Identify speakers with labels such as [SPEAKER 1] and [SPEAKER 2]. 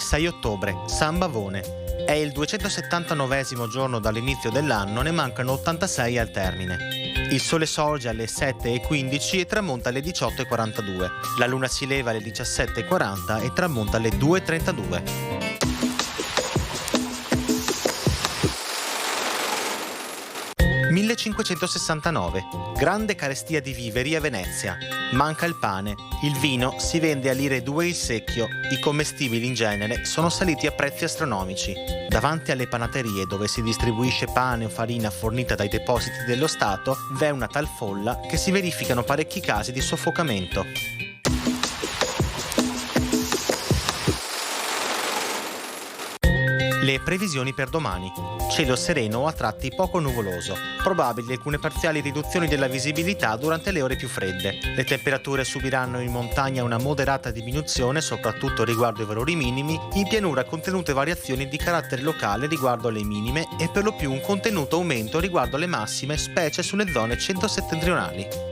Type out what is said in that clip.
[SPEAKER 1] 6 ottobre, San Bavone. È il 279esimo giorno dall'inizio dell'anno, ne mancano 86 al termine. Il sole sorge alle 7:15 e tramonta alle 18:42. La luna si leva alle 17:40 e tramonta alle 2:32. 1569. Grande carestia di viveri a Venezia. Manca il pane. Il vino si vende a lire 2 il secchio. I commestibili in genere sono saliti a prezzi astronomici. Davanti alle panaterie dove si distribuisce pane o farina fornita dai depositi dello Stato, v'è una tal folla che si verificano parecchi casi di soffocamento. Le previsioni per domani. Cielo sereno o a tratti poco nuvoloso. Probabili alcune parziali riduzioni della visibilità durante le ore più fredde. Le temperature subiranno in montagna una moderata diminuzione, soprattutto riguardo ai valori minimi. In pianura contenute variazioni di carattere locale riguardo alle minime e per lo più un contenuto aumento riguardo alle massime, specie sulle zone centro-settentrionali.